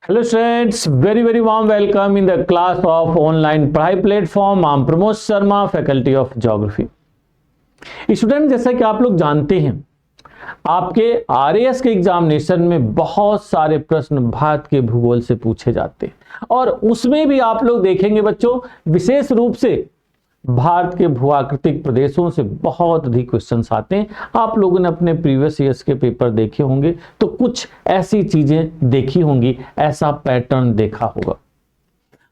Hello students, very warm welcome in the class of online पढ़ाई platform. I'm Pramod Sharma, faculty of geography. Student, जैसा कि आप लोग जानते हैं, आपके आरएएस के एग्जामिनेशन में बहुत सारे प्रश्न भारत के भूगोल से पूछे जाते हैं और उसमें भी आप लोग देखेंगे बच्चों, विशेष रूप से भारत के भूआकृतिक प्रदेशों से बहुत अधिक क्वेश्चंस आते हैं। आप लोगों ने अपने प्रीवियस ईयर्स के पेपर देखे होंगे तो कुछ ऐसी चीजें देखी होंगी, ऐसा पैटर्न देखा होगा।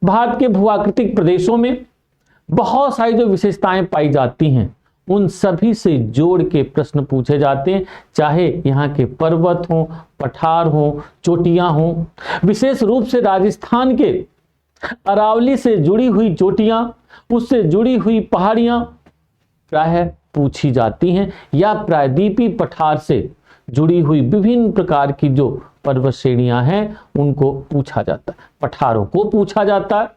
भारत के भूआकृतिक प्रदेशों में बहुत सारी जो विशेषताएं पाई जाती हैं उन सभी से जोड़ के प्रश्न पूछे जाते हैं, चाहे यहाँ के पर्वत हो, पठार हो, चोटियां हो। विशेष रूप से राजस्थान के अरावली से जुड़ी हुई चोटियां, उससे जुड़ी हुई पहाड़ियां प्राय पूछी जाती हैं, या प्रायद्वीपीय पठार से जुड़ी हुई विभिन्न प्रकार की जो पर्वत श्रेणियां हैं उनको पूछा जाता है, पठारों को पूछा जाता है।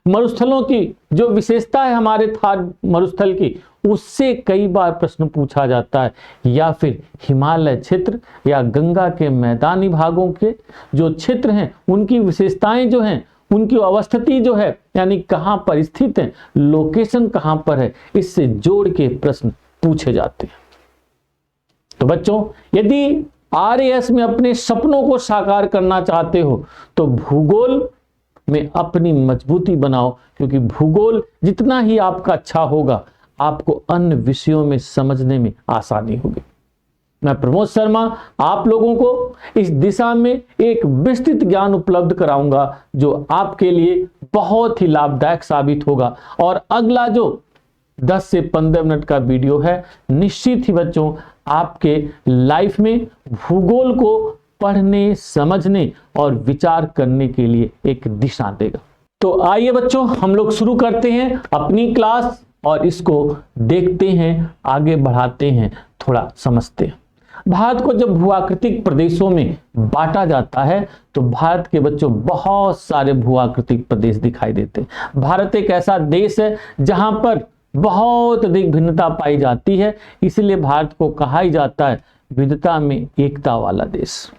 मरुस्थलों की जो विशेषता है हमारे थार मरुस्थल की, उससे कई बार प्रश्न पूछा जाता है, या फिर हिमालय क्षेत्र या गंगा के मैदानी भागों के जो क्षेत्र हैं उनकी विशेषताएं जो हैं, उनकी अवस्थिति जो है, यानी कहां पर स्थित है, लोकेशन कहां पर है, इससे जोड़ के प्रश्न पूछे जाते हैं। तो बच्चों, यदि आरएएस में अपने सपनों को साकार करना चाहते हो तो भूगोल में अपनी मजबूती बनाओ, क्योंकि भूगोल जितना ही आपका अच्छा होगा आपको अन्य विषयों में समझने में आसानी होगी। मैं प्रमोद शर्मा आप लोगों को इस दिशा में एक विस्तृत ज्ञान उपलब्ध कराऊंगा जो आपके लिए बहुत ही लाभदायक साबित होगा। और अगला जो 10 से 15 मिनट का वीडियो है, निश्चित ही बच्चों आपके लाइफ में भूगोल को पढ़ने, समझने और विचार करने के लिए एक दिशा देगा। तो आइए बच्चों, हम लोग शुरू करते हैं अपनी क्लास और इसको देखते हैं, आगे बढ़ाते हैं, थोड़ा समझते हैं। भारत को जब भूआकृतिक प्रदेशों में बांटा जाता है तो भारत के बच्चों बहुत सारे भूआकृतिक प्रदेश दिखाई देते हैं। भारत एक ऐसा देश है जहां पर बहुत अधिक भिन्नता पाई जाती है, इसलिए भारत को कहा ही जाता है विविधता में एकता वाला देश।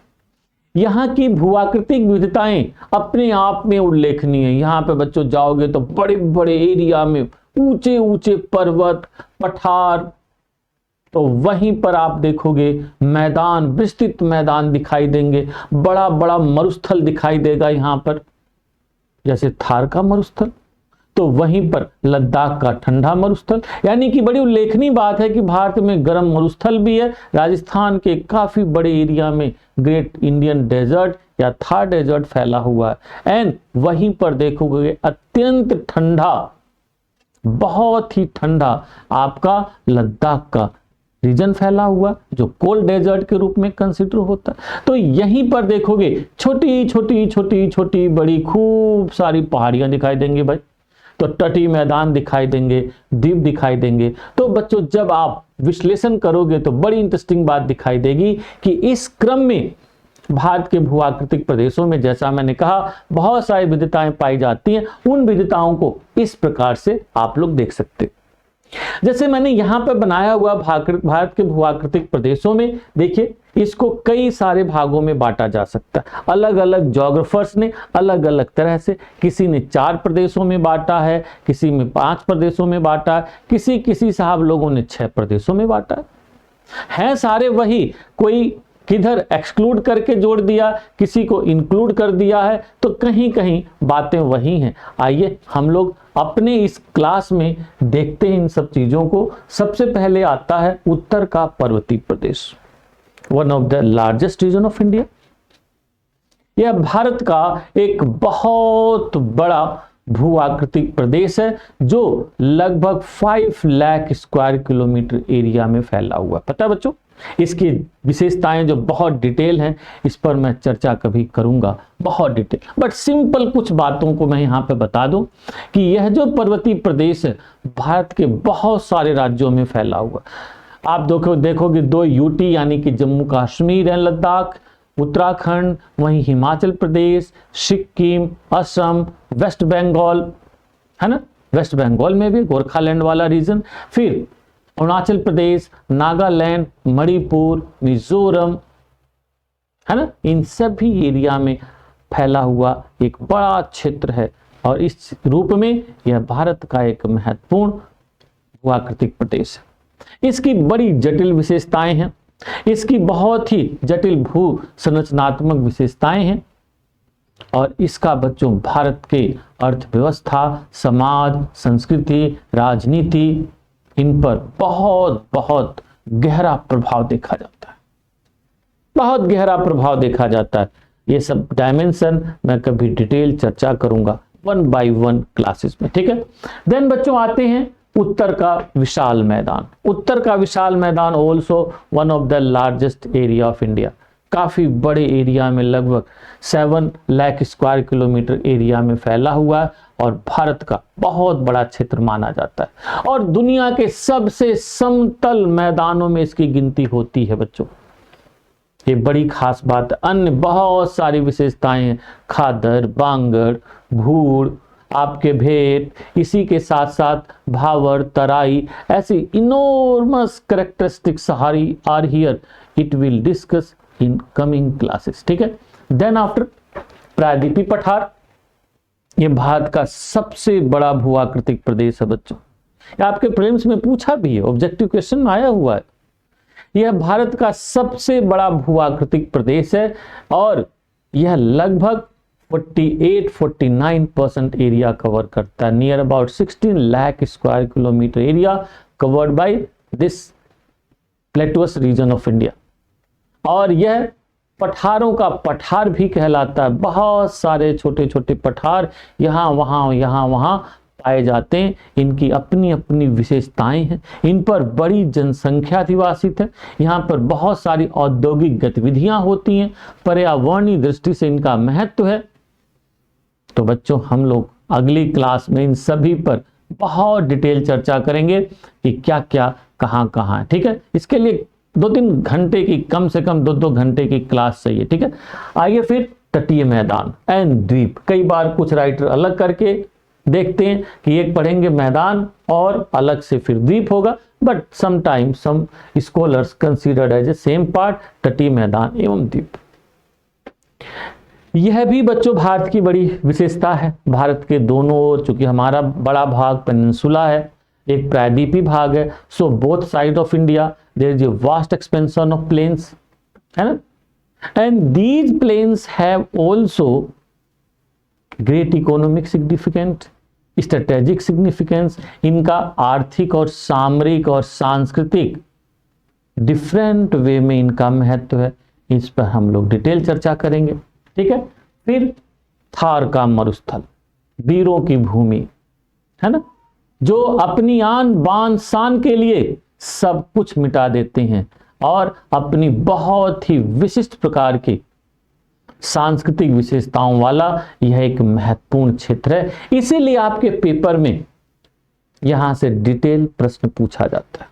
यहाँ की भूआकृतिक विविधताएं अपने आप में उल्लेखनीय है। यहाँ पे बच्चों जाओगे तो बड़े बड़े एरिया में ऊंचे ऊंचे पर्वत, पठार, तो वहीं पर आप देखोगे मैदान, विस्तृत मैदान दिखाई देंगे, बड़ा बड़ा मरुस्थल दिखाई देगा यहाँ पर, जैसे थार का मरुस्थल, तो वहीं पर लद्दाख का ठंडा मरुस्थल। यानी कि बड़ी उल्लेखनीय बात है कि भारत में गर्म मरुस्थल भी है। राजस्थान के काफी बड़े एरिया में ग्रेट इंडियन डेजर्ट या थार डेजर्ट फैला हुआ है। एंड वहीं पर देखोगे अत्यंत ठंडा, बहुत ही ठंडा आपका लद्दाख का रीजन फैला हुआ जो कोल्ड डेजर्ट के रूप में कंसिडर होता है। तो यहीं पर देखोगे छोटी छोटी छोटी छोटी बड़ी खूब सारी पहाड़ियां दिखाई देंगे भाई, तो तटीय मैदान दिखाई देंगे, द्वीप दिखाई देंगे। तो बच्चों जब आप विश्लेषण करोगे तो बड़ी इंटरेस्टिंग बात दिखाई देगी कि इस क्रम में भारत के भूआकृतिक प्रदेशों में, जैसा मैंने कहा, बहुत सारी विविधताएं पाई जाती हैं। उन विविधताओं को इस प्रकार से आप लोग देख सकते हैं। जैसे मैंने यहां पर बनाया हुआ भारत के भूआकृतिक प्रदेशों में, देखिए इसको कई सारे भागों में बांटा जा सकता है। अलग अलग ज्योग्राफर्स ने अलग अलग तरह से, किसी ने 4 प्रदेशों में बांटा है, किसी में 5 प्रदेशों में बांटा है, किसी साहब लोगों ने 6 प्रदेशों में बांटा है सारे वही, कोई किधर एक्सक्लूड करके जोड़ दिया, किसी को इंक्लूड कर दिया है, तो कहीं कहीं बातें वही हैं। आइए हम लोग अपने इस क्लास में देखते हैं इन सब चीजों को। सबसे पहले आता है उत्तर का पर्वतीय प्रदेश, one of the largest region of India. यह भारत का एक बहुत बड़ा भूआकृतिक प्रदेश है जो लगभग 5 लाख स्क्वायर किलोमीटर एरिया में फैला हुआ है। पता है बच्चों, इसकी विशेषताएं जो बहुत डिटेल हैं, इस पर मैं चर्चा कभी करूंगा, बहुत डिटेल। बट सिंपल कुछ बातों को मैं यहाँ पे बता दूं कि यह जो पर्वतीय प्रदेश है भारत के बहुत सारे राज्यों में फैला हुआ। आप देखोगे 2 यूटी यानी कि जम्मू कश्मीर एंड लद्दाख, उत्तराखंड, वहीं हिमाचल प्रदेश, सिक्किम, असम, वेस्ट बंगाल, है ना, वेस्ट बंगाल में भी गोरखालैंड वाला रीजन, फिर अरुणाचल प्रदेश, नागालैंड, मणिपुर, मिजोरम, है ना, इन सभी एरिया में फैला हुआ एक बड़ा क्षेत्र है और इस रूप में यह भारत का एक महत्वपूर्ण भूआकृतिक प्रदेश है। इसकी बड़ी जटिल विशेषताएं हैं, इसकी बहुत ही जटिल भू संरचनात्मक विशेषताएं हैं और इसका बच्चों भारत के अर्थव्यवस्था, समाज, संस्कृति, राजनीति, इन पर बहुत बहुत गहरा प्रभाव देखा जाता है, बहुत गहरा प्रभाव देखा जाता है। ये सब डायमेंशन मैं कभी डिटेल चर्चा करूंगा 1 by 1 क्लासेस में, ठीक है। देन बच्चों आते हैं उत्तर का विशाल मैदान। उत्तर का विशाल मैदान also one of the largest area of India, काफी बड़े एरिया में, लगभग 7 लाख स्क्वायर किलोमीटर एरिया में फैला हुआ है और भारत का बहुत बड़ा क्षेत्र माना जाता है और दुनिया के सबसे समतल मैदानों में इसकी गिनती होती है बच्चों। ये बड़ी खास बात है। अन्य बहुत सारी विशेषताएं हैं, खादर, बांगड़, भूड़, आपके भेंट, इसी के साथ साथ भावर, तराई, ऐसी enormous characteristics are here, it will discuss in coming classes, ठीक है। देन आफ्टर प्रायद्वीपीय पठार, ये भारत का सबसे बड़ा भूआकृतिक प्रदेश है बच्चों। ये आपके प्रीलिम्स में पूछा भी है, ऑब्जेक्टिव क्वेश्चन में आया हुआ है। यह भारत का सबसे बड़ा भूआकृतिक प्रदेश है और यह लगभग 48-49% एरिया कवर करता है। Near about 16 lakh square kilometre area covered by this plateaus region of India और यह पठारों का पठार भी कहलाता है। बहुत सारे छोटे छोटे पठार यहाँ वहाँ पाए जाते हैं। इनकी अपनी अपनी विशेषताएं हैं, इन पर बड़ी जनसंख्या अधिवासित है, यहाँ पर बहुत सारी औद्योगिक गतिविधियां होती हैं, पर्यावरणीय दृष्टि से इनका महत्व है। तो बच्चों हम लोग अगली क्लास में इन सभी पर बहुत डिटेल चर्चा करेंगे कि क्या क्या कहाँ है, ठीक है। इसके लिए 2-3 घंटे की, कम से कम 2-2 घंटे की क्लास चाहिए, ठीक है। आइए फिर तटीय मैदान एंड द्वीप। कई बार कुछ राइटर अलग करके देखते हैं कि एक पढ़ेंगे मैदान और अलग से फिर द्वीप होगा, but sometime some scholars considered as a same part, तटीय मैदान एवं द्वीप। यह भी बच्चों भारत की बड़ी विशेषता है। भारत के दोनों ओर, चूंकि हमारा बड़ा भाग पेनिनसुला है, एक प्रायद्वीपीय भाग है, so both side of India there is a vast expansion of plains, है ना। And these plains have also great economic significant, strategic significance. इनका आर्थिक और सामरिक और सांस्कृतिक डिफरेंट वे में इनका महत्व है। इस पर हम लोग डिटेल चर्चा करेंगे, ठीक है। फिर थार का मरुस्थल, वीरों की भूमि, है ना, जो अपनी आन बान शान के लिए सब कुछ मिटा देते हैं और अपनी बहुत ही विशिष्ट प्रकार की सांस्कृतिक विशेषताओं वाला यह एक महत्वपूर्ण क्षेत्र है। इसीलिए आपके पेपर में यहां से डिटेल प्रश्न पूछा जाता है।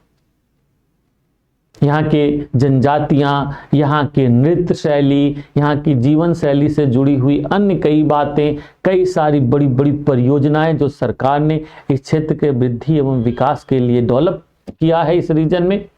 यहाँ के जनजातियां, यहाँ के नृत्य शैली, यहाँ की जीवन शैली से जुड़ी हुई अन्य कई बातें, कई सारी बड़ी बड़ी परियोजनाएं जो सरकार ने इस क्षेत्र के वृद्धि एवं विकास के लिए डेवलप किया है इस रीजन में,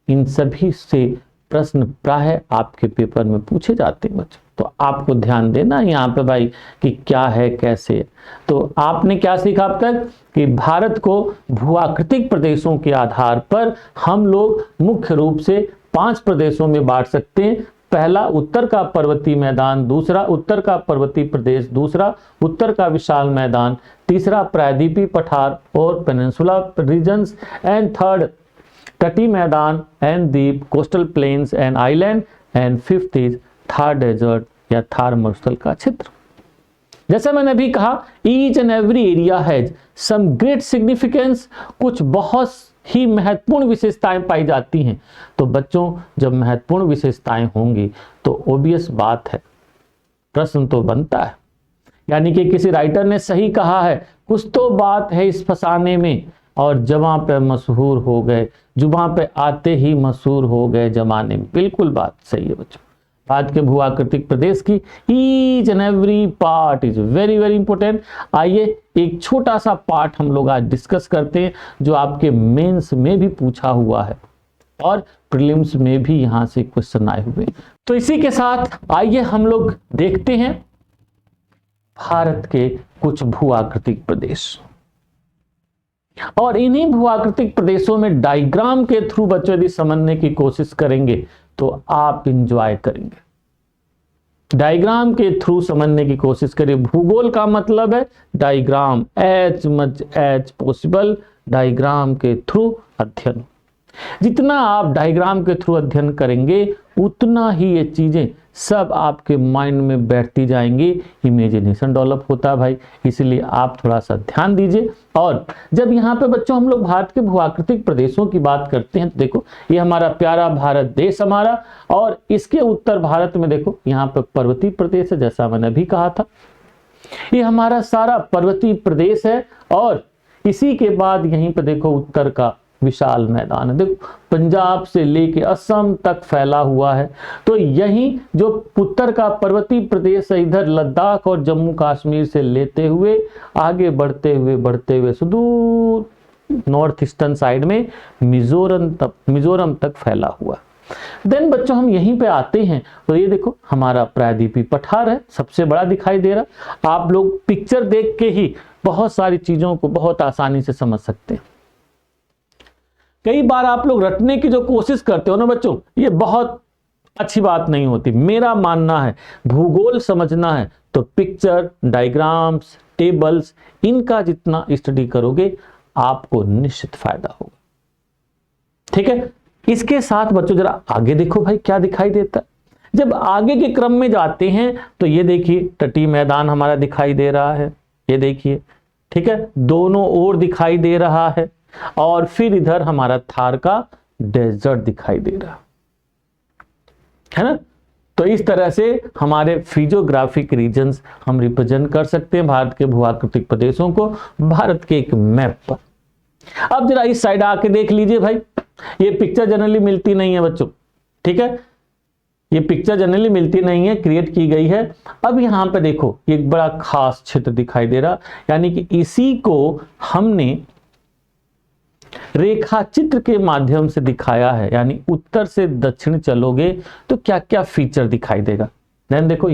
इन सभी से प्रश्न प्राय आपके पेपर में पूछे जाते हैं बच्चों। तो आपको ध्यान देना यहाँ पे भाई कि क्या है, कैसे है। तो आपने क्या सीखा अब तक कि भारत को भूआकृतिक प्रदेशों के आधार पर हम लोग मुख्य रूप से 5 प्रदेशों में बांट सकते हैं। पहला उत्तर का पर्वतीय मैदान, दूसरा उत्तर का पर्वतीय प्रदेश, दूसरा उत्तर का विशाल मैदान, तीसरा प्रायद्वीपीय पठार और पेनिनसुला रीजन्स, एंड थर्ड तटीय मैदान एंड द्वीप, coastal plains and island, and fifth is Thar desert या थार मरुस्थल का क्षेत्र। जैसे मैंने अभी कहा, each and every area has some great significance, कुछ बहुत ही महत्वपूर्ण विशेषताएं पाई जाती हैं। तो बच्चों जब महत्वपूर्ण विशेषताएं होंगी तो ओबियस बात है, प्रश्न तो बनता है। यानी कि किसी राइटर ने सही कहा है, कुछ तो बात है इस फसाने में, और जवां पे मशहूर हो गए, जुबां पे आते ही मशहूर हो गए जमाने में। बिल्कुल बात सही है बच्चों। भारत के भूआकृतिक प्रदेश की each and every part is very very important. आइए एक छोटा सा पार्ट हम लोग आज डिस्कस करते हैं जो आपके मेंस में भी पूछा हुआ है और प्रीलिम्स में भी यहां से क्वेश्चन आए हुए। तो इसी के साथ आइए हम लोग देखते हैं भारत के कुछ भूआकृतिक प्रदेश, और इन्हीं भूआकृतिक प्रदेशों में डायग्राम के थ्रू बच्चों यदि समझने की कोशिश करेंगे तो आप इंजॉय करेंगे। डायग्राम के थ्रू समझने की कोशिश करिए। भूगोल का मतलब है diagram, as much as possible diagram के थ्रू अध्ययन। जितना आप डायग्राम के थ्रू अध्ययन करेंगे उतना ही ये चीजें सब आपके माइंड में बैठती जाएंगी, इमेजिनेशन डेवलप होता है भाई। इसलिए आप थोड़ा सा ध्यान दीजिए। और जब यहाँ पे बच्चों हम लोग भारत के भूआकृतिक प्रदेशों की बात करते हैं तो देखो ये हमारा प्यारा भारत देश हमारा, और इसके उत्तर भारत में देखो यहाँ पे पर्वतीय प्रदेश है, जैसा मैंने अभी कहा था ये हमारा सारा पर्वतीय प्रदेश है। और इसी के बाद यहीं पे देखो उत्तर का विशाल मैदान है, देखो पंजाब से लेके असम तक फैला हुआ है। तो यही जो उत्तर का पर्वतीय प्रदेश है, इधर लद्दाख और जम्मू कश्मीर से लेते हुए आगे बढ़ते हुए सुदूर नॉर्थ ईस्टर्न साइड में मिजोरम तक फैला हुआ। देन बच्चों हम यहीं पे आते हैं तो ये देखो हमारा प्रायद्वीपीय पठार है, सबसे बड़ा दिखाई दे रहा। आप लोग पिक्चर देख के ही बहुत सारी चीजों को बहुत आसानी से समझ सकते हैं। कई बार आप लोग रटने की जो कोशिश करते हो ना बच्चों, ये बहुत अच्छी बात नहीं होती। मेरा मानना है भूगोल समझना है तो पिक्चर, डायग्राम्स, टेबल्स, इनका जितना स्टडी करोगे आपको निश्चित फायदा होगा। ठीक है, इसके साथ बच्चों जरा आगे देखो भाई क्या दिखाई देता है। जब आगे के क्रम में जाते हैं तो ये देखिए तटीय मैदान हमारा दिखाई दे रहा है, ये देखिए, ठीक है, दोनों ओर दिखाई दे रहा है। और फिर इधर हमारा थार का डेजर्ट दिखाई दे रहा है ना। तो इस तरह से हमारे फिजियोग्राफिक रीजन्स हम रिप्रेजेंट कर सकते हैं भारत के भूआकृतिक प्रदेशों को भारत के एक मैप पर। अब जरा इस साइड आके देख लीजिए भाई, ये पिक्चर जनरली मिलती नहीं है बच्चों, ठीक है, ये पिक्चर जनरली मिलती नहीं है, क्रिएट की गई है। अब यहां पे देखो एक बड़ा खास क्षेत्र दिखाई दे रहा, यानी कि इसी को हमने रेखा चित्र के माध्यम से दिखाया है। यानी उत्तर से दक्षिण चलोगे तो क्या क्या फीचर दिखाई देगा। देन देखो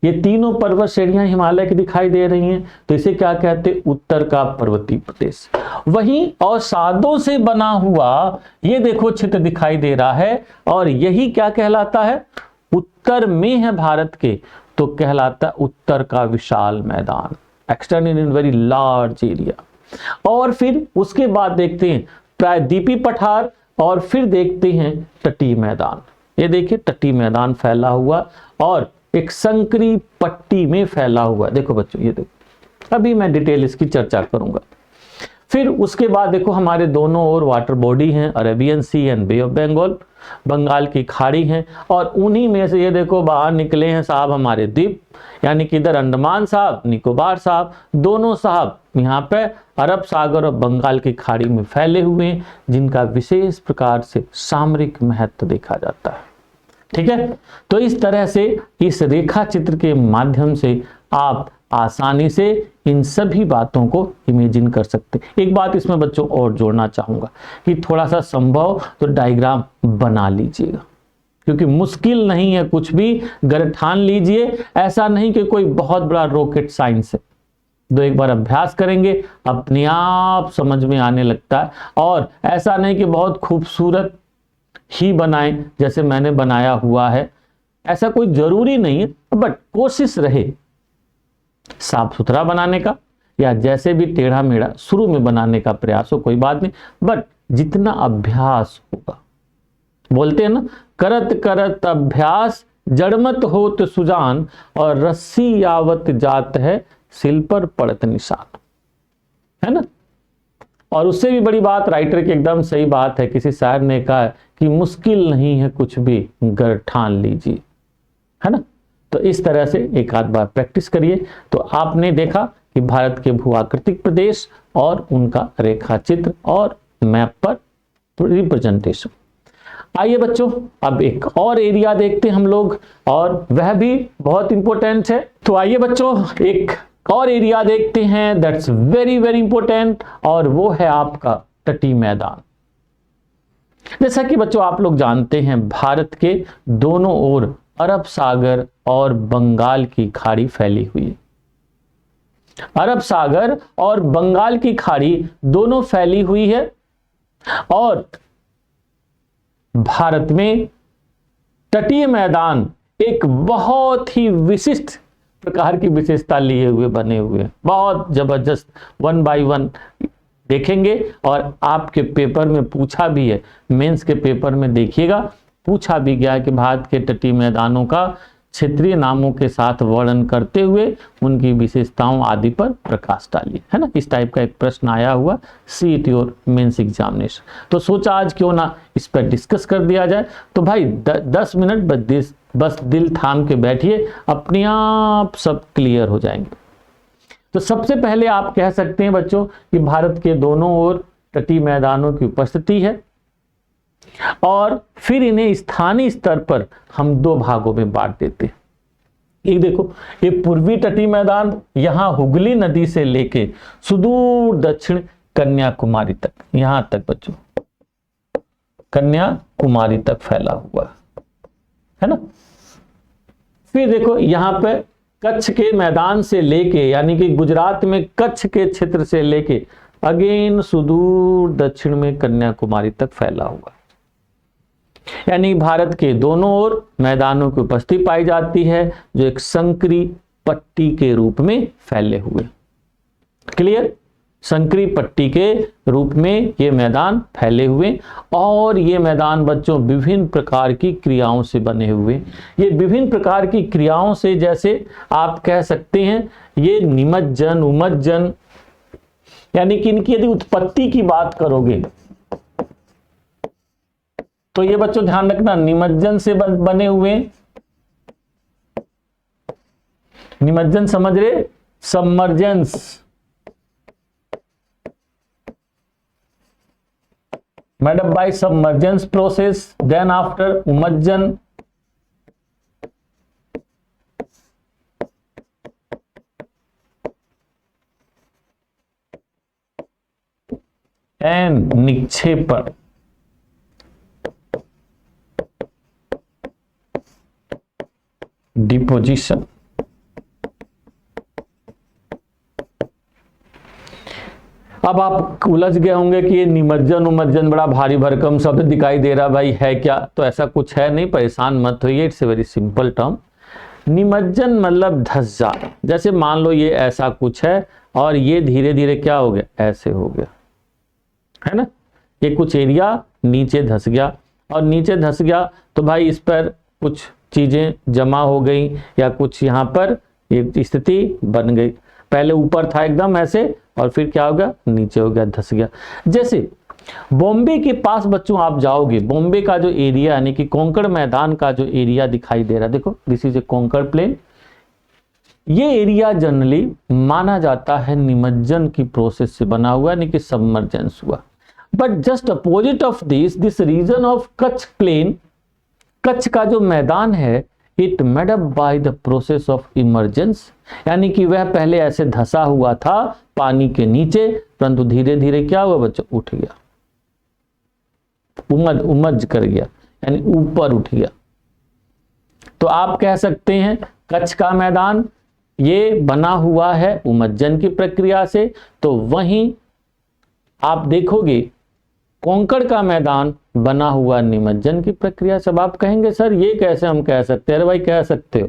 ये तीनों पर्वत श्रेणियां हिमालय की दिखाई दे रही हैं, तो इसे क्या कहते हैं, उत्तर का पर्वतीय प्रदेश। वहीं अवसादों से बना हुआ ये देखो क्षेत्र दिखाई दे रहा है, और यही क्या कहलाता है, उत्तर में है भारत के, तो कहलाता है उत्तर का विशाल मैदान, extended in very large area. और फिर उसके बाद देखते हैं प्रायद्वीपीय पठार, और फिर देखते हैं तटीय मैदान। ये देखिए तटीय मैदान फैला हुआ और एक संकरी पट्टी में फैला हुआ। देखो बच्चों ये देखो, अभी मैं डिटेल इसकी चर्चा करूंगा। फिर उसके बाद देखो हमारे दोनों ओर वाटर बॉडी हैं, Arabian sea and bay of Bengal, Bengal की खाड़ी हैं। और उन्हीं में से ये देखो बाहर निकले हैं साहब हमारे द्वीप, यानी कि इधर अंडमान साहब, निकोबार साहब, दोनों साहब यहाँ पे अरब सागर और बंगाल की खाड़ी में फैले हुए हैं, जिनका विशेष प्रकार से सामरिक महत्व देखा जाता है। ठीक है, तो इस तरह से इस रेखा चित्र के माध्यम से आप आसानी से इन सभी बातों को इमेजिन कर सकते हैं। एक बात इसमें बच्चों और जोड़ना चाहूंगा कि थोड़ा सा संभव तो डायग्राम बना लीजिएगा, क्योंकि मुश्किल नहीं है कुछ भी, गर ठान लीजिए। ऐसा नहीं कि कोई बहुत बड़ा रॉकेट साइंस है, दो एक बार अभ्यास करेंगे अपने आप समझ में आने लगता है। और ऐसा नहीं कि बहुत खूबसूरत ही बनाएं जैसे मैंने बनाया हुआ है, ऐसा कोई जरूरी नहीं है, बट कोशिश रहे साफ सुथरा बनाने का, या जैसे भी टेढ़ा मेढ़ा शुरू में बनाने का प्रयास हो, कोई बात नहीं, बट जितना अभ्यास होगा, बोलते हैं ना, करत करत अभ्यास जड़मत होत सुजान, और रस्सी यावत जात है सिल पर पड़त निशान, है ना। और उससे भी बड़ी बात, राइटर की एकदम सही बात है, किसी शायर ने कहा कि मुश्किल नहीं है कुछ भी, गर ठान लीजिए, है ना। तो इस तरह से एक आध बार प्रैक्टिस करिए तो आपने देखा कि भारत के भूआकृतिक प्रदेश और उनका रेखा चित्र और मैप पर रिप्रेजेंटेशन। आइए बच्चों अब एक और एरिया देखते हैं हम लोग, और वह भी बहुत इंपॉर्टेंट है। तो आइए बच्चों एक और एरिया देखते हैं, दैट्स वेरी वेरी इंपॉर्टेंट, और वो है आपका तटीय मैदान। जैसा कि बच्चों आप लोग जानते हैं भारत के दोनों ओर अरब सागर और बंगाल की खाड़ी फैली हुई है। अरब सागर और बंगाल की खाड़ी दोनों फैली हुई है और भारत में तटीय मैदान एक बहुत ही विशिष्ट प्रकार की विशेषता लिए हुए बने हुए, बहुत जबरदस्त। 1 बाय 1 देखेंगे और आपके पेपर में पूछा भी है, मेंस के पेपर में देखिएगा पूछा भी गया है कि भारत के तटीय मैदानों का क्षेत्रीय नामों के साथ वर्णन करते हुए उनकी विशेषताओं आदि पर प्रकाश डालिए, है ना। इस टाइप का एक प्रश्न आया हुआ सीट योर मेंस एग्जामिनेशन, तो सोचा आज क्यों ना इस पर डिस्कस कर दिया जाए। तो भाई 10 मिनट बस दिल थाम के बैठिए, अपने आप सब क्लियर हो जाएंगे। तो सबसे पहले आप कह सकते हैं बच्चों कि भारत के दोनों ओर तटीय मैदानों की उपस्थिति है और फिर इन्हें स्थानीय स्तर पर हम 2 भागों में बांट देते हैं। एक देखो, ये पूर्वी तटीय मैदान यहां हुगली नदी से लेके सुदूर दक्षिण कन्याकुमारी तक, यहां तक बच्चों कन्याकुमारी तक फैला हुआ है ना। फिर देखो यहां पे कच्छ के मैदान से लेके, यानी कि गुजरात में कच्छ के क्षेत्र से लेके अगेन सुदूर दक्षिण में कन्याकुमारी तक फैला हुआ, यानी भारत के दोनों ओर मैदानों की उपस्थिति पाई जाती है जो एक संकरी पट्टी के रूप में फैले हुए। क्लियर, संकरी पट्टी के रूप में ये मैदान फैले हुए और ये मैदान बच्चों विभिन्न प्रकार की क्रियाओं से बने हुए। ये विभिन्न प्रकार की क्रियाओं से, जैसे आप कह सकते हैं ये निमज्जन उमज्जन, यानी कि इनकी यदि उत्पत्ति की बात करोगे तो ये बच्चों ध्यान रखना निमज्जन से बने हुए, निमज्जन समझ रहे, submergence, made up by submergence process, then after umajjan and निक्षेपण। डिपोजिशन। अब आप उलझ गए होंगे कि ये निमज्जन उमज्जन बड़ा भारी भरकम शब्द दिखाई दे रहा, भाई है क्या? तो ऐसा कुछ है नहीं, परेशान मत होइए, it's a very simple term. निमज्जन मतलब धस जाना, जैसे मान लो ये ऐसा कुछ है और ये धीरे धीरे क्या हो गया, ऐसे हो गया, है ना। ये कुछ एरिया नीचे धस गया और नीचे धस गया तो भाई इस पर कुछ चीजें जमा हो गई या कुछ यहाँ पर एक स्थिति बन गई। पहले ऊपर था एकदम ऐसे और फिर क्या हो गया, नीचे हो गया, धस गया। जैसे बॉम्बे के पास बच्चों आप जाओगे, बॉम्बे का जो एरिया यानी कि कोंकण मैदान का जो एरिया दिखाई दे रहा है, देखो this is a Konkan plain. ये एरिया जनरली माना जाता है निमज्जन की प्रोसेस से बना हुआ, यानी कि सबमर्जेंस हुआ। But just opposite of this region of Kutch plain, Kutch का जो मैदान है, it made up by the process of emergence, यानी कि वह पहले ऐसे धसा हुआ था पानी के नीचे, परंतु धीरे धीरे क्या हुआ बच्चों, उठ गया, उमज कर गया, यानी ऊपर उठ गया। तो आप कह सकते हैं कच्छ का मैदान ये बना हुआ है उमज्जन की प्रक्रिया से, तो वहीं आप देखोगे कोंकण का मैदान बना हुआ निमज्जन की प्रक्रिया से। अब आप कहेंगे सर ये कैसे हम कह सकते हैं? अरे भाई कह सकते हो,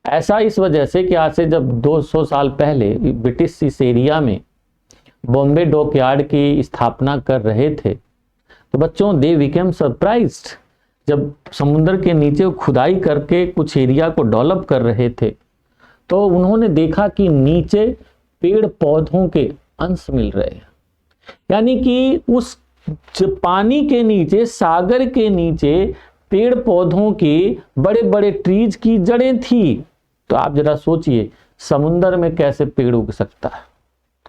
ऐसा इस वजह से कि आज से जब 200 साल पहले ब्रिटिश इस एरिया में बॉम्बे डॉकयार्ड की स्थापना कर रहे थे, तो बच्चों दे बिकेम सरप्राइज्ड। जब समुद्र के नीचे खुदाई करके कुछ एरिया को डेवलप कर रहे थे, तो उन्होंने देखा कि नीचे पेड़ पौधों के अंश मिल रहे हैं, यानी कि उस पानी के नीचे, सागर के नीचे पेड़ पौधों के बड़े बड़े ट्रीज की जड़ें थी। तो आप जरा सोचिए समुद्र में कैसे पेड़ उग सकता है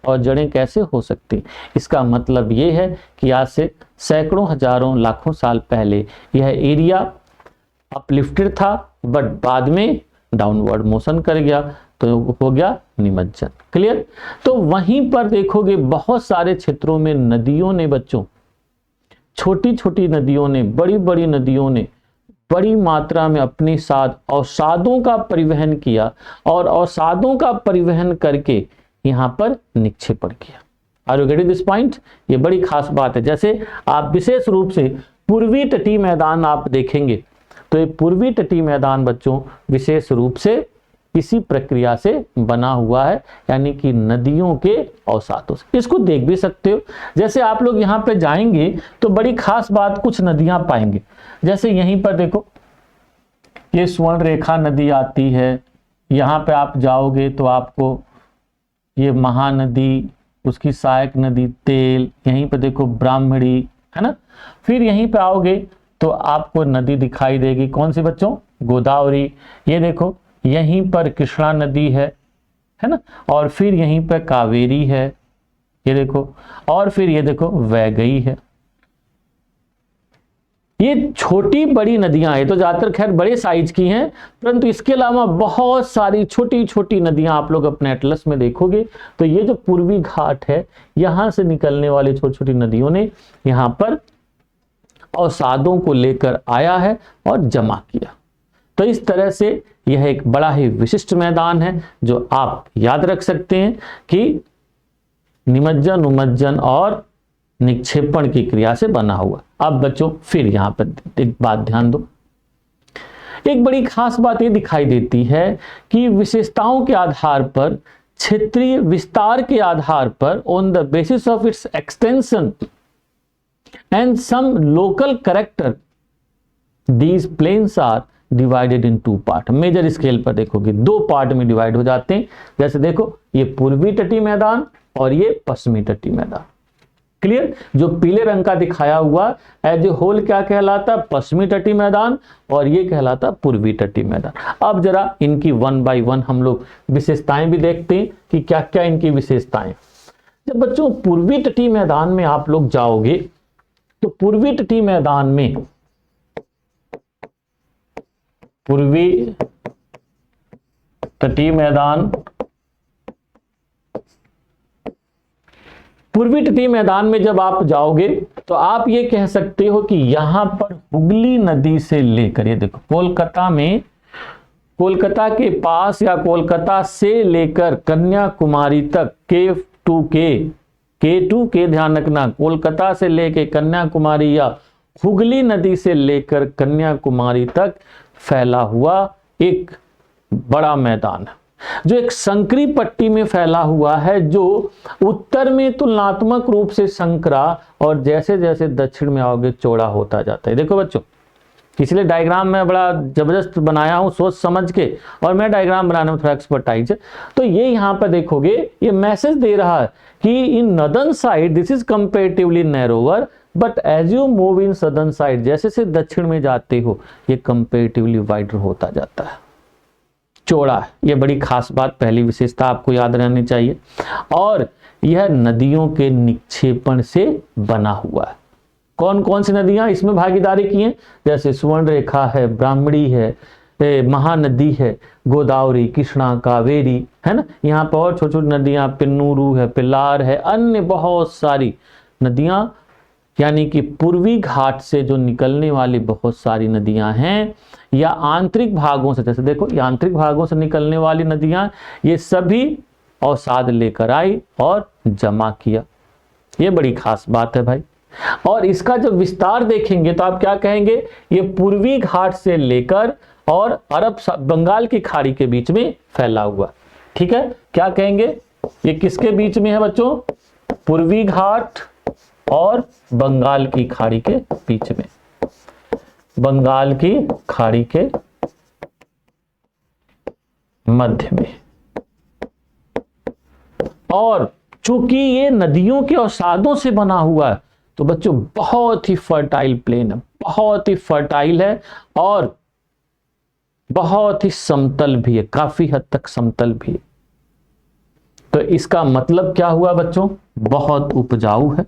और जड़ें कैसे हो सकती। इसका मतलब ये है कि आज से सैकड़ों हजारों लाखों साल पहले यह एरिया अपलिफ्टेड था, बट बाद में डाउनवर्ड मोशन कर गया, तो हो गया निमज्जन। क्लियर? तो वहीं पर देखोगे बहुत सारे क्षेत्रों में नदियों ने बच्चों, छोटी छोटी नदियों ने, बड़ी बड़ी नदियों ने बड़ी मात्रा में अपने साथ अवसादों का परिवहन किया और अवसादों का परिवहन करके यहां पर निक्षेपण किया। Are you getting this point? ये बड़ी खास बात है। जैसे आप विशेष रूप से पूर्वी तटीय मैदान आप देखेंगे तो ये पूर्वी तटीय मैदान बच्चों विशेष रूप से इसी प्रक्रिया से बना हुआ है, यानी कि नदियों के अवसादों से। इसको देख भी सकते हो। जैसे आप लोग यहाँ पे जाएंगे तो बड़ी खास बात, कुछ नदियां पाएंगे। जैसे यहीं पर देखो, ये स्वर्ण रेखा नदी आती है। यहाँ पे आप जाओगे तो आपको ये महानदी, उसकी सहायक नदी तेल, यहीं पे देखो ब्राह्मणी, है ना। फिर यहीं पे आओगे तो आपको नदी दिखाई देगी, कौन सी बच्चों? गोदावरी। ये देखो यहीं पर कृष्णा नदी है ना। और फिर यहीं पर कावेरी है, ये देखो। और फिर ये देखो वैगई है। ये छोटी बड़ी नदियां हैं, तो ज्यादातर खैर बड़े साइज की हैं, परंतु इसके अलावा बहुत सारी छोटी छोटी नदियां आप लोग अपने एटलस में देखोगे तो ये जो पूर्वी घाट है, यहां से निकलने वाली छोटी छोटी नदियों ने यहां पर अवसादों को लेकर आया है और जमा किया। तो इस तरह से यह एक बड़ा ही विशिष्ट मैदान है जो आप याद रख सकते हैं कि निमज्जन, उमज्जन और निक्षेपण की क्रिया से बना हुआ। अब बच्चों फिर यहां पर एक बात ध्यान दो। एक बड़ी खास बात यह दिखाई देती है कि विशेषताओं के आधार पर, क्षेत्रीय विस्तार के आधार पर, on the basis of its extension and some local character, these plains are divided in two part. Major scale पर देखोगे दो पार्ट में डिवाइड हो जाते हैं। जैसे देखो ये पूर्वी तटीय मैदान और ये पश्चिमी तटीय मैदान। क्लियर? जो पीले रंग का दिखाया हुआ एज ए होल क्या कहलाता? पश्चिमी तटीय मैदान, और ये कहलाता पूर्वी तटीय मैदान। अब जरा इनकी वन बाय वन हम लोग विशेषताएं भी देखते हैं कि क्या क्या इनकी विशेषताएं। जब बच्चों पूर्वी तटीय मैदान में आप लोग जाओगे तो पूर्वी तटीय मैदान में, पूर्वी तटीय मैदान, पूर्वी तटीय मैदान में जब आप जाओगे तो आप ये कह सकते हो कि यहां पर हुगली नदी से लेकर, ये देखो कोलकाता में, कोलकाता के पास या कोलकाता से लेकर कन्याकुमारी तक, के ध्यान रखना, कोलकाता से लेकर कन्याकुमारी या हुगली नदी से लेकर कन्याकुमारी तक फैला हुआ एक बड़ा मैदान है, जो एक संकरी पट्टी में फैला हुआ है, जो उत्तर में तुलनात्मक रूप से संकरा और जैसे जैसे दक्षिण में आओगे चौड़ा होता जाता है। देखो बच्चों, पिछले डायग्राम में बड़ा जबरदस्त बनाया हूं सोच समझ के, और मैं डायग्राम बनाने में थोड़ा एक्सपर्टाइज है। तो ये यहां पर देखोगे, ये मैसेज दे रहा है कि in northern side this is comparatively narrower, but as you move in southern side, जैसे से दक्षिण में जाते हो ये कंपैरेटिवली वाइडर होता जाता है, चौड़ा है। ये बड़ी खास बात, पहली विशेषता आपको याद रहनी चाहिए। और यह नदियों के निक्षेपण से बना हुआ है। कौन कौन सी नदियां इसमें भागीदारी की हैं? जैसे स्वर्ण रेखा है, ब्राह्मणी है, महानदी है, गोदावरी, कृष्णा, कावेरी, है ना। यहाँ पर और छोटी छोटी नदियां, पिन्नूरू है, पिल्लार है, अन्य बहुत सारी नदियां, यानी कि पूर्वी घाट से जो निकलने वाली बहुत सारी नदियां हैं, या आंतरिक भागों से, जैसे देखो ये आंतरिक भागों से निकलने वाली नदियां, ये सभी अवसाद लेकर आई और जमा किया। ये बड़ी खास बात है भाई। और इसका जब विस्तार देखेंगे तो आप क्या कहेंगे? ये पूर्वी घाट से लेकर और अरब बंगाल की खाड़ी के बीच में फैला हुआ। ठीक है, क्या कहेंगे? ये किसके बीच में है बच्चों? पूर्वी घाट और बंगाल की खाड़ी के बीच में, बंगाल की खाड़ी के मध्य में। और चूंकि ये नदियों के अवसादों से बना हुआ है तो बच्चों बहुत ही फर्टाइल प्लेन है, बहुत ही फर्टाइल है और बहुत ही समतल भी है, काफी हद तक समतल भी है। तो इसका मतलब क्या हुआ बच्चों? बहुत उपजाऊ है,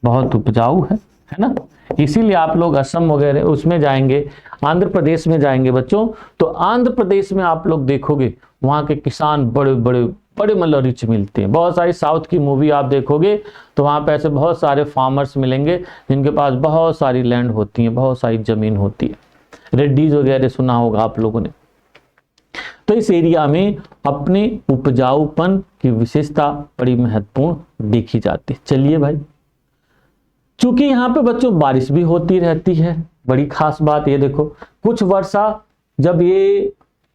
बहुत उपजाऊ है ना। इसीलिए आप लोग असम वगैरह उसमें जाएंगे, आंध्र प्रदेश में जाएंगे बच्चों, तो आंध्र प्रदेश में आप लोग देखोगे वहां के किसान बड़े बड़े बड़े मतलब रिच मिलते हैं। बहुत सारी साउथ की मूवी आप देखोगे तो वहाँ पे ऐसे बहुत सारे फार्मर्स मिलेंगे जिनके पास बहुत सारी लैंड होती है, बहुत सारी जमीन होती है। रेड्डीज वगैरह सुना होगा आप लोगों ने। तो इस एरिया में अपने उपजाऊपन की विशेषता बड़ी महत्वपूर्ण देखी जाती है। चलिए भाई, चूंकि यहाँ पे बच्चों बारिश भी होती रहती है, बड़ी खास बात ये देखो, कुछ वर्षा जब ये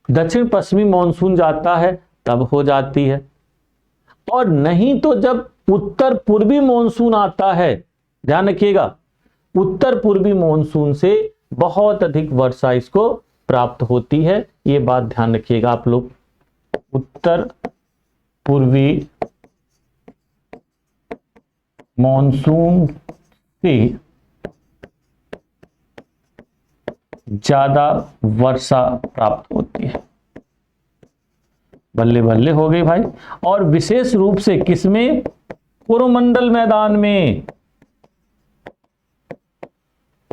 दक्षिण पश्चिमी मानसून जाता है तब हो जाती है, और नहीं तो जब उत्तर पूर्वी मानसून आता है, ध्यान रखिएगा, उत्तर पूर्वी मानसून से बहुत अधिक वर्षा इसको प्राप्त होती है। ये बात ध्यान रखिएगा आप लोग। उत्तर पूर्वी मानसून से ज्यादा वर्षा प्राप्त होती है। बल्ले बल्ले हो गई भाई। और विशेष रूप से किसमें? कोरोमंडल मैदान में,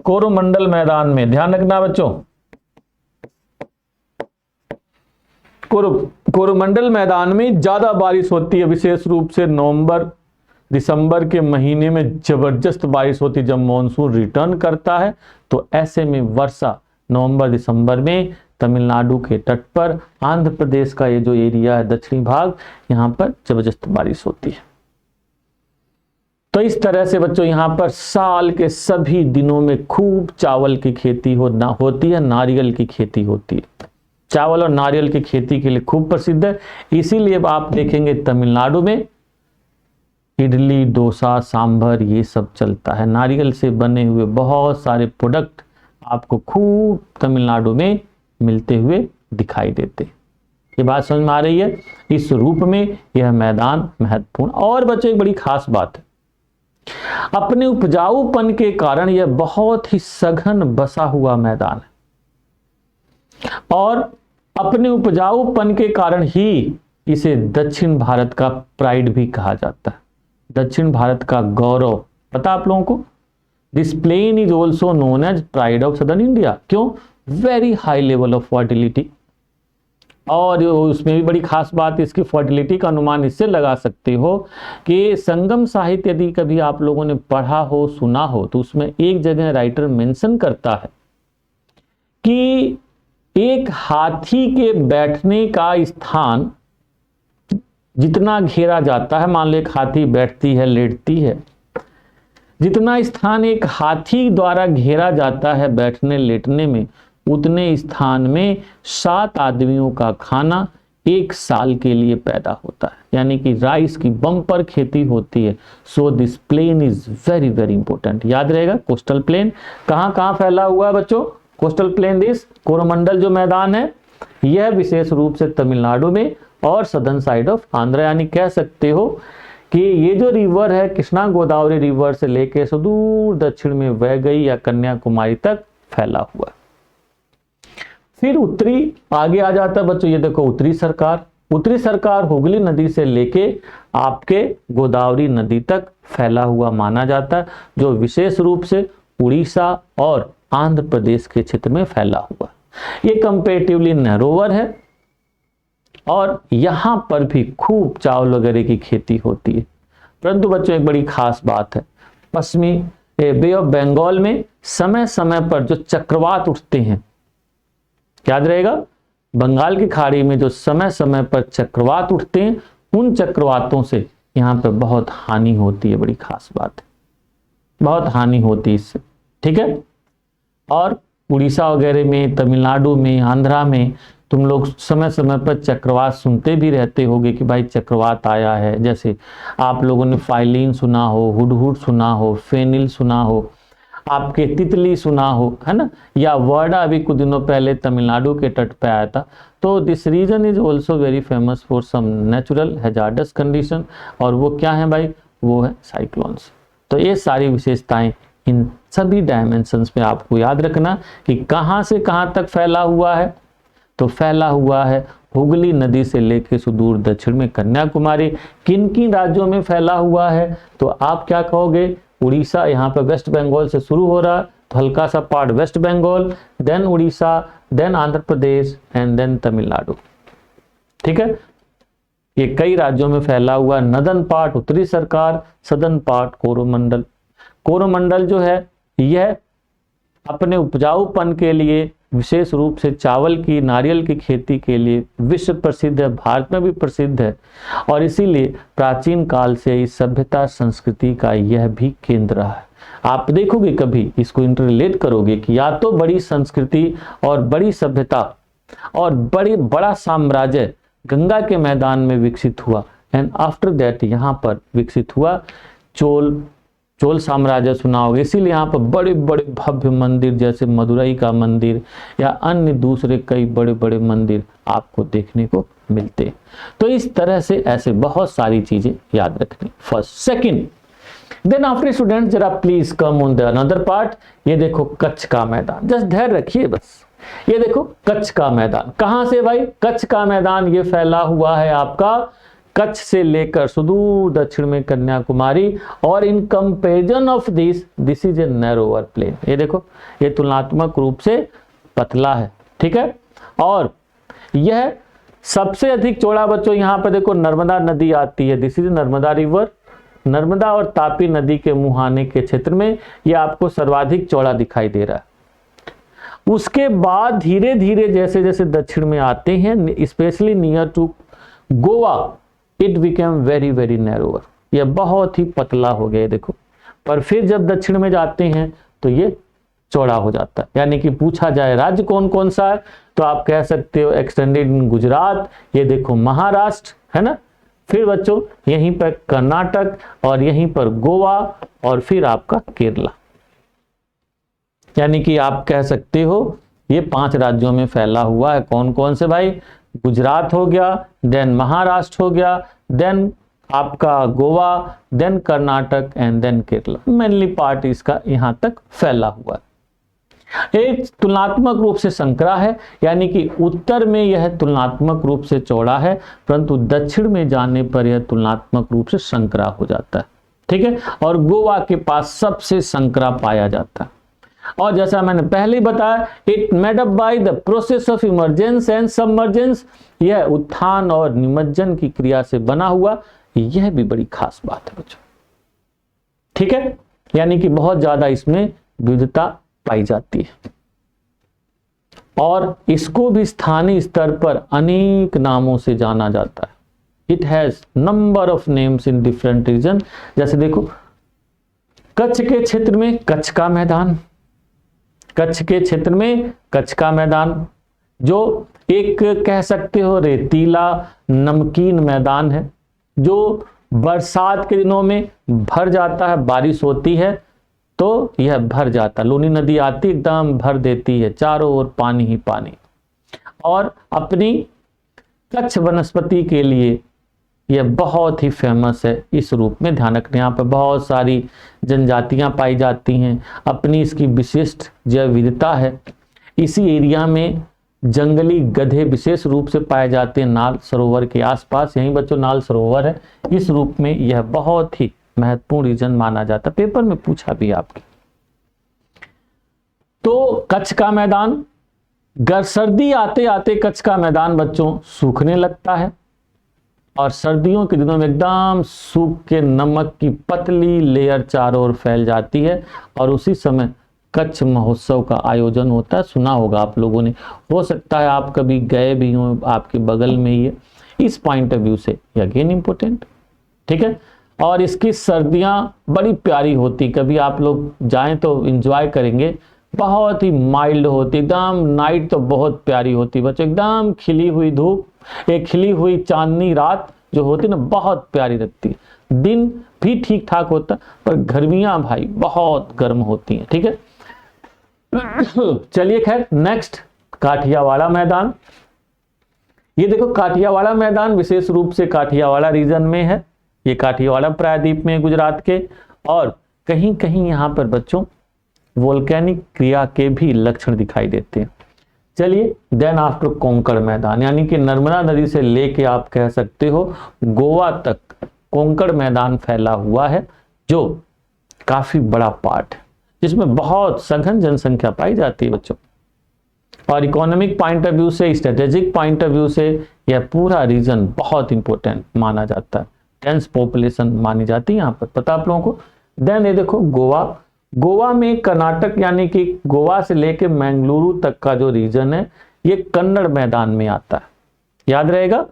कोरोमंडल मैदान में, ध्यान रखना बच्चों। कोरोमंडल मैदान में ज्यादा बारिश होती है, विशेष रूप से नवंबर दिसंबर के महीने में जबरदस्त बारिश होती है। जब मॉनसून रिटर्न करता है तो ऐसे में वर्षा नवंबर दिसंबर में तमिलनाडु के तट पर, आंध्र प्रदेश का ये जो एरिया है दक्षिणी भाग, यहां पर जबरदस्त बारिश होती है। तो इस तरह से बच्चों यहां पर साल के सभी दिनों में खूब चावल की खेती होती है, नारियल की खेती होती है। चावल और नारियल की खेती के लिए खूब प्रसिद्ध है। इसीलिए आप देखेंगे तमिलनाडु में इडली, डोसा, सांभर ये सब चलता है। नारियल से बने हुए बहुत सारे प्रोडक्ट आपको खूब तमिलनाडु में मिलते हुए दिखाई देते। ये बात समझ में आ रही है? इस रूप में यह मैदान महत्वपूर्ण। और बच्चों एक बड़ी खास बात है, अपने उपजाऊपन के कारण यह बहुत ही सघन बसा हुआ मैदान है, और अपने उपजाऊपन के कारण ही इसे दक्षिण भारत का प्राइड भी कहा जाता है, दक्षिण भारत का गौरव। पता आप लोगों को? This plain is also known as pride of southern India. क्यों? Very high level of fertility. और उसमें भी बड़ी खास बात, इसकी फर्टिलिटी का अनुमान इससे लगा सकते हो कि संगम साहित्य यदि कभी आप लोगों ने पढ़ा हो, सुना हो, तो उसमें एक जगह राइटर मेंशन करता है कि एक हाथी के बैठने का स्थान जितना घेरा जाता है, मान लो एक हाथी बैठती है, लेटती है, जितना स्थान एक हाथी द्वारा घेरा जाता है बैठने लेटने में, उतने स्थान में 7 आदमियों का खाना 1 साल के लिए पैदा होता है। यानी कि राइस की बम्पर खेती होती है। So this plain is very very important. याद रहेगा, कोस्टल प्लेन कहां कहां फैला हुआ है बच्चों? कोस्टल प्लेन दिस कोरोमंडल जो मैदान है, यह विशेष रूप से तमिलनाडु में और सदर्न साइड ऑफ आंध्र। यानी कह सकते हो कि ये जो रिवर है, कृष्णा गोदावरी रिवर से लेके सुदूर दक्षिण में बह गई या कन्याकुमारी तक फैला हुआ। फिर उत्तरी आगे आ जाता है बच्चों, ये देखो उत्तरी सरकार। उत्तरी सरकार हुगली नदी से लेके आपके गोदावरी नदी तक फैला हुआ माना जाता है, जो विशेष रूप से उड़ीसा और आंध्र प्रदेश के क्षेत्र में फैला हुआ। ये कंपेरेटिवली नैरोवर है, और यहां पर भी खूब चावल वगैरह की खेती होती है। परंतु बच्चों एक बड़ी खास बात है, पश्चिमी बे ऑफ बंगाल में समय समय पर जो चक्रवात उठते हैं, याद रहेगा, बंगाल की खाड़ी में जो समय समय पर चक्रवात उठते हैं, उन चक्रवातों से यहां पर बहुत हानि होती है। बड़ी खास बात है, बहुत हानि होती है इससे, ठीक है। और उड़ीसा वगैरह में, तमिलनाडु में, आंध्रा में तुम लोग समय समय पर चक्रवात सुनते भी रहते होगे कि भाई चक्रवात आया है। जैसे आप लोगों ने फाइलिन सुना हो, हुडहुड सुना हो, फेनिल सुना हो, आपके तितली सुना हो, है ना, या वर्डा अभी कुछ दिनों पहले तमिलनाडु के तट पे आया था। तो this region is also very famous for some natural hazardous condition. और वो क्या है भाई? वो है साइक्लोन्स। तो ये सारी विशेषताएं इन सभी डायमेंशंस में आपको याद रखना कि कहां से कहां तक फैला हुआ है। तो फैला हुआ है हुगली नदी से लेकर सुदूर दक्षिण में कन्याकुमारी। किन किन राज्यों में फैला हुआ है? तो आप क्या कहोगे? उड़ीसा, यहाँ पर वेस्ट बंगाल से शुरू हो रहा, तो हल्का सा part West Bengal, then Orissa, then Andhra Pradesh and then Tamil Nadu, ठीक है। ये कई राज्यों में फैला हुआ। नदन पार्ट उत्तरी सरकार, सदन पार्ट कोरोमंडल। कोरोमंडल जो है यह अपने उपजाऊपन के लिए, विशेष रूप से चावल की, नारियल की खेती के लिए विश्व प्रसिद्ध है, भारत में भी प्रसिद्ध है, और इसीलिए प्राचीन काल से इस सभ्यता संस्कृति का यह भी केंद्र रहा है। आप देखोगे कभी इसको इंटररिलेट करोगे कि या तो बड़ी संस्कृति और बड़ी सभ्यता और बड़ा साम्राज्य गंगा के मैदान में विकसित हुआ, एंड आफ्टर दैट यहाँ पर विकसित हुआ चोल साम्राज्य, सुना होगा। इसीलिए यहाँ पर बड़े बड़े भव्य मंदिर जैसे मदुरई का मंदिर या अन्य दूसरे कई बड़े बड़े मंदिर आपको देखने को मिलते हैं। तो इस तरह से ऐसे बहुत सारी चीजें याद रखनी। First, second, then after student जरा please come on the another part. ये देखो कच्छ का मैदान, जस्ट धैर्य रखिए बस। ये देखो कच्छ का मैदान कहां से भाई? कच्छ का मैदान ये फैला हुआ है आपका कच्छ से लेकर सुदूर दक्षिण में कन्याकुमारी, और in comparison of this is a narrower plain. ये देखो ये तुलनात्मक रूप से पतला है, ठीक है। और यह सबसे अधिक चौड़ा बच्चों, यहाँ पर देखो नर्मदा नदी आती है, this is Narmada river. Narmada और तापी नदी के मुहाने के क्षेत्र में यह आपको सर्वाधिक चौड़ा दिखाई दे रहा है। उसके बाद धीरे धीरे जैसे जैसे दक्षिण में आते हैं, specially near to Goa, it became very very narrower. यह बहुत ही पतला हो गया देखो। पर फिर जब दक्षिण में जाते हैं तो ये चौड़ा हो जाता है। यानी कि पूछा जाए राज्य कौन कौन सा है, तो आप कह सकते हो एक्सटेंडेड इन गुजरात, ये देखो महाराष्ट्र है ना, फिर बच्चों यहीं पर कर्नाटक, और यहीं पर गोवा, और फिर आपका केरला। यानी कि आप कह सकते हो ये 5 राज्यों में फैला हुआ है। कौन कौन से भाई? गुजरात हो गया, देन महाराष्ट्र हो गया, देन आपका Goa, then Karnataka, and then Kerala. Mainly part इसका यहां तक फैला हुआ है। एक तुलनात्मक रूप से संकरा है, यानी कि उत्तर में यह तुलनात्मक रूप से चौड़ा है, परंतु दक्षिण में जाने पर यह तुलनात्मक रूप से संकरा हो जाता है, ठीक है। और गोवा के पास सबसे संकरा पाया जाता है। और जैसा मैंने पहले ही बताया, it made up by the process of emergence and submergence. यह उत्थान और निमज्जन की क्रिया से बना हुआ, यह भी बड़ी खास बात है बच्चों, ठीक है। यानी कि बहुत ज्यादा इसमें विविधता पाई जाती है, और इसको भी स्थानीय स्तर पर अनेक नामों से जाना जाता है। It has number of names in different region. जैसे देखो कच्छ के क्षेत्र में कच्छ का मैदान, कच्छ के क्षेत्र में कच्छ का मैदान, जो एक कह सकते हो रेतीला नमकीन मैदान है, जो बरसात के दिनों में भर जाता है, बारिश होती है तो यह भर जाता, लूनी नदी आती एकदम भर देती है, चारों ओर पानी ही पानी। और अपनी कच्छ वनस्पति के लिए यह बहुत ही फेमस है। इस रूप में ध्यान रखने, यहाँ पर बहुत सारी जनजातियां पाई जाती हैं, अपनी इसकी विशिष्ट जैव विविधता है। इसी एरिया में जंगली गधे विशेष रूप से पाए जाते हैं नाल सरोवर के आसपास। यहीं बच्चों नाल सरोवर है। इस रूप में यह बहुत ही महत्वपूर्ण रीजन माना जाता है, पेपर में पूछा भी आपके। तो कच्छ का मैदान, सर्दी आते आते कच्छ का मैदान बच्चों सूखने लगता है, और सर्दियों के दिनों में एकदम सूख के नमक की पतली लेयर चारों ओर फैल जाती है, और उसी समय कच्छ महोत्सव का आयोजन होता है। सुना होगा आप लोगों ने, हो सकता है आप कभी गए भी हो, आपके बगल में ही है। इस पॉइंट ऑफ व्यू से ये अगेन इंपॉर्टेंट, ठीक है। और इसकी सर्दियां बड़ी प्यारी होती, कभी आप लोग जाएं तो एंजॉय करेंगे। बहुत ही माइल्ड होती, एकदम नाइट तो बहुत प्यारी होती बच्चों, एकदम खिली हुई धूप, एक खिली हुई चांदनी रात जो होती ना, बहुत प्यारी लगती है। दिन भी ठीक ठाक होता, पर गर्मियां भाई बहुत गर्म होती हैं, ठीक है। चलिए खैर नेक्स्ट, काठियावाड़ा मैदान। ये देखो काठियावाड़ा मैदान विशेष रूप से काठियावाड़ा रीजन में है। ये काठियावाड़ा प्रायद्वीप में गुजरात के, और कहीं कहीं यहाँ पर बच्चों वोल्केनिक क्रिया के भी लक्षण दिखाई देते हैं। चलिए देन आफ्टर कोंकण मैदान, यानी कि नर्मदा नदी से लेके आप कह सकते हो गोवा तक कोंकण मैदान फैला हुआ है, जो काफी बड़ा पार्ट है, जिसमें बहुत सघन जनसंख्या पाई जाती है बच्चों। और इकोनॉमिक पॉइंट ऑफ व्यू से, स्ट्रेटेजिक पॉइंट ऑफ व्यू से यह पूरा रीजन बहुत इंपॉर्टेंट माना जाता है। डेंस पॉपुलेशन मानी जाती है यहाँ पर, पता आप लोगों को। देन ये देखो गोवा, गोवा में कर्नाटक यानी कि गोवा से लेके मंगलुरु तक का जो रीजन है ये कन्नड़ मैदान में आता है, याद रहेगा।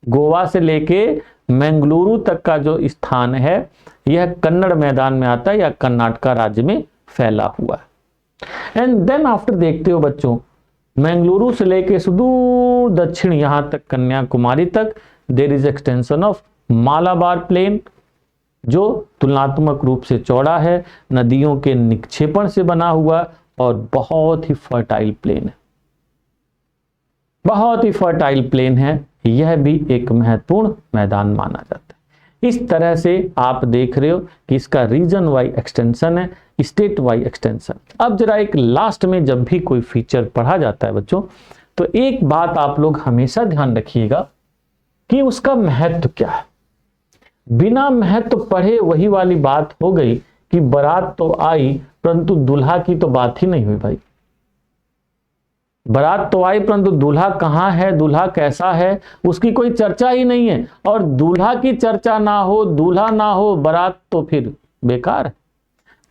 गोवा से लेके मंगलुरु तक का जो स्थान है यह कन्नड़ मैदान में आता है या कर्नाटक राज्य में फैला हुआ है। एंड देन आफ्टर देखते हो बच्चों, मंगलुरु से लेके सुदूर दक्षिण यहां तक कन्याकुमारी तक there is extension of Malabar plain, जो तुलनात्मक रूप से चौड़ा है, नदियों के निक्षेपण से बना हुआ और बहुत ही फर्टाइल प्लेन है, बहुत ही फर्टाइल प्लेन है। यह भी एक महत्वपूर्ण मैदान माना जाता है। इस तरह से आप देख रहे हो कि इसका रीजन वाइज एक्सटेंशन है, स्टेट वाइज एक्सटेंशन। अब जरा एक लास्ट में जब भी कोई फीचर पढ़ा जाता है बच्चों, तो एक बात आप लोग हमेशा ध्यान रखिएगा कि उसका महत्व क्या है। बिना महत्व पढ़े वही वाली बात हो गई कि बारात तो आई परंतु दूल्हा की तो बात ही नहीं हुई भाई। बारात तो आई परंतु दूल्हा कहाँ है, दूल्हा कैसा है, उसकी कोई चर्चा ही नहीं है। और दूल्हा की चर्चा ना हो, दूल्हा ना हो, बारात तो फिर बेकार है।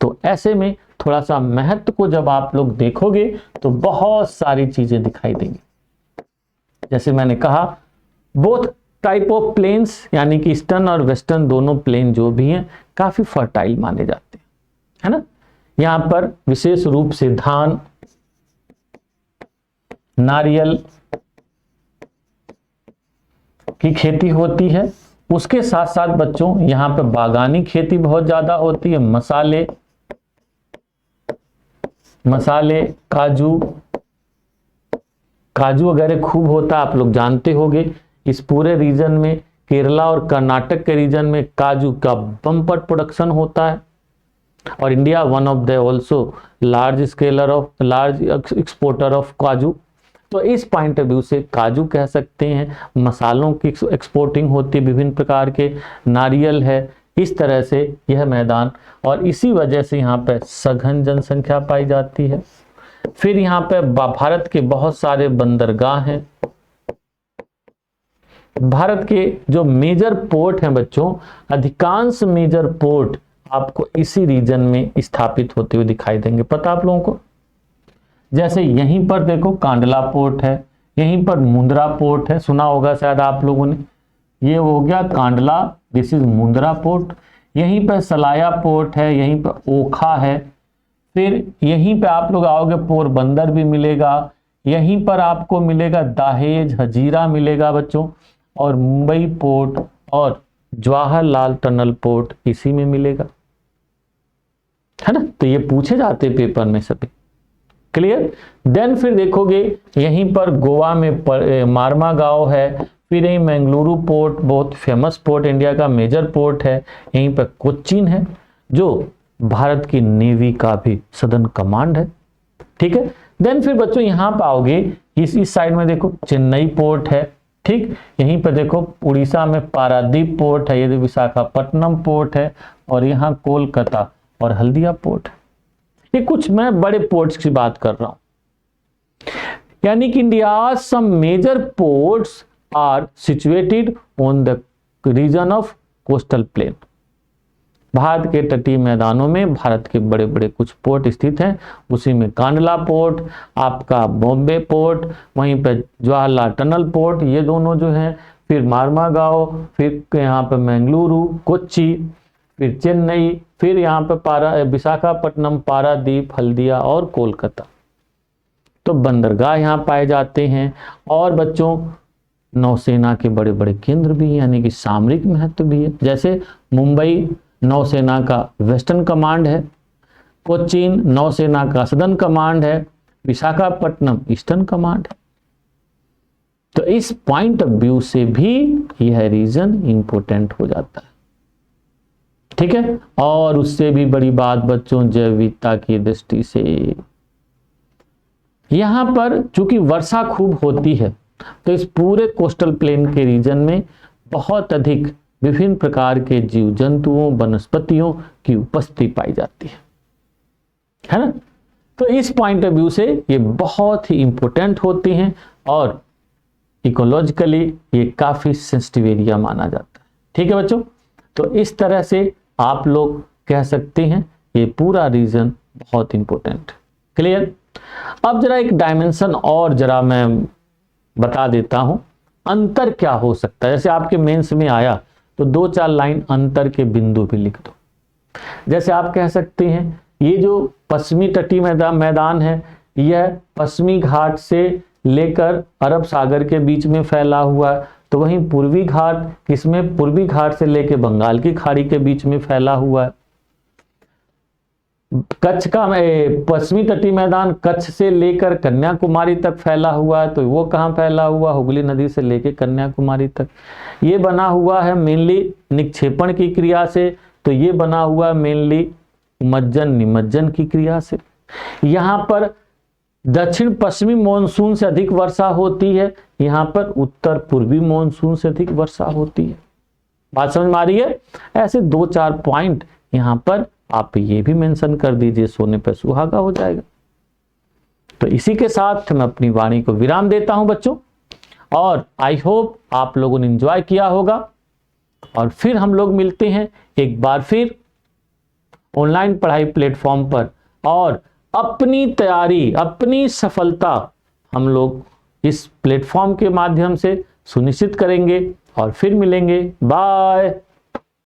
तो ऐसे में थोड़ा सा महत्व को जब आप लोग देखोगे तो बहुत सारी चीजें दिखाई देंगी। जैसे मैंने कहा, बोथ टाइप ऑफ प्लेन्स यानी कि ईस्टर्न और वेस्टर्न दोनों प्लेन जो भी हैं काफी फर्टाइल माने जाते हैं, है ना। यहां पर विशेष रूप से धान, नारियल की खेती होती है। उसके साथ साथ बच्चों यहां पर बागानी खेती बहुत ज्यादा होती है। मसाले, काजू वगैरह खूब होता है, आप लोग जानते होंगे। इस पूरे रीजन में केरला और कर्नाटक के रीजन में काजू का बम्पर प्रोडक्शन होता है। और India one of the also large exporter of काजू। तो इस पॉइंट ऑफ व्यू से काजू कह सकते हैं, मसालों की एक्सपोर्टिंग होती है विभिन्न प्रकार के, नारियल है। इस तरह से यह मैदान, और इसी वजह से यहाँ पे सघन जनसंख्या पाई जाती है। फिर यहाँ पे भारत के बहुत सारे बंदरगाह हैं। भारत के जो मेजर पोर्ट हैं बच्चों, अधिकांश मेजर पोर्ट आपको इसी रीजन में स्थापित होते हुए दिखाई देंगे, पता आप लोगों को। जैसे यहीं पर देखो कांडला पोर्ट है, यहीं पर मुंद्रा पोर्ट है, सुना होगा शायद आप लोगों ने। ये हो गया Kandla, this is Mundra port. यहीं पर सलाया पोर्ट है, यहीं पर ओखा है। फिर यहीं पे आप लोग आओगे पोरबंदर भी मिलेगा, यहीं पर आपको मिलेगा दहेज, हजीरा मिलेगा बच्चों, और मुंबई पोर्ट और जवाहरलाल टनल पोर्ट इसी में मिलेगा, है ना। तो ये पूछे जाते पेपर में सभी, क्लियर। देन फिर देखोगे यहीं पर गोवा में मारमा गांव है। फिर यहीं मंगलुरु पोर्ट बहुत फेमस पोर्ट, इंडिया का मेजर पोर्ट है। यहीं पर कोच्चिन है जो भारत की नेवी का भी सदर्न कमांड है, ठीक है। देन फिर बच्चों यहां पर आओगे, इस साइड में देखो चेन्नई पोर्ट है, ठीक। यहीं पर देखो उड़ीसा में पारादीप पोर्ट है, ये विशाखापट्टनम पोर्ट है, और यहाँ कोलकाता और हल्दिया पोर्ट है। ये कुछ मैं बड़े पोर्ट्स की बात कर रहा हूं। यानी कि India some major ports are situated on the region of coastal plain. Bharat के तटीय मैदानों में भारत के बड़े बड़े कुछ पोर्ट स्थित हैं। उसी में कांडला पोर्ट, आपका बॉम्बे पोर्ट, वहीं पर जवाहरलाल टनल पोर्ट, ये दोनों जो हैं। फिर मारमा गांव, फिर यहाँ पे मंगलुरु, कोच्चि, फिर चेन्नई, फिर यहाँ पे विशाखापट्टनम, पारादीप, हल्दिया और कोलकाता। तो बंदरगाह यहाँ पाए जाते हैं। और बच्चों नौसेना के बड़े बड़े केंद्र भी हैं, यानी कि सामरिक महत्व भी है। जैसे मुंबई नौसेना का वेस्टर्न कमांड है, कोच्चिन नौसेना का सदर्न कमांड है, विशाखापट्टनम ईस्टर्न कमांड है। तो इस पॉइंट ऑफ व्यू से भी यह रीजन इंपॉर्टेंट हो जाता है, ठीक है। और उससे भी बड़ी बात बच्चों जैव विविधता की दृष्टि से, यहां पर चूंकि वर्षा खूब होती है तो इस पूरे कोस्टल प्लेन के रीजन में बहुत अधिक विभिन्न प्रकार के जीव जंतुओं, वनस्पतियों की उपस्थिति पाई जाती है ना। तो इस पॉइंट ऑफ व्यू से ये बहुत ही इंपॉर्टेंट होती हैं और इकोलॉजिकली ये काफी सेंसिटिव एरिया माना जाता है। ठीक है बच्चों, तो इस तरह से आप लोग कह सकते हैं ये पूरा रीजन बहुत इंपॉर्टेंट। क्लियर? अब जरा एक डायमेंशन और जरा मैं बता देता हूं, अंतर क्या हो सकता है। जैसे आपके मेंस में आया तो 2-4 लाइन अंतर के बिंदु भी लिख दो। जैसे आप कह सकते हैं ये जो पश्चिमी तटीय मैदान है यह पश्चिमी घाट से लेकर अरब सागर के बीच में फैला हुआ है, तो वहीं पूर्वी घाट किसमें, पूर्वी घाट से लेकर बंगाल की खाड़ी के बीच में फैला हुआ है। कच्छ का पश्चिमी तटीय मैदान कच्छ से लेकर कन्याकुमारी तक फैला हुआ है, तो वो कहाँ फैला हुआ, हुगली नदी से लेकर कन्याकुमारी तक। ये बना हुआ है मेनली निक्षेपण की क्रिया से, तो ये बना हुआ है मेनली मज्जन निमज्जन की क्रिया से। यहाँ पर दक्षिण पश्चिमी मॉनसून से अधिक वर्षा होती है, यहाँ पर उत्तर पूर्वी मॉनसून से अधिक वर्षा होती है। बात समझ में आ रही है? ऐसे 2-4 पॉइंट यहाँ पर आप ये भी मेंशन कर दीजिए, सोने पर सुहागा हो जाएगा। तो इसी के साथ मैं अपनी वाणी को विराम देता हूं बच्चों, और आई होप आप लोगों ने एंजॉय किया होगा। और फिर हम लोग मिलते हैं एक बार फिर ऑनलाइन पढ़ाई प्लेटफॉर्म पर, और अपनी तैयारी, अपनी सफलता हम लोग इस प्लेटफॉर्म के माध्यम से सुनिश्चित करेंगे। और फिर मिलेंगे, बाय।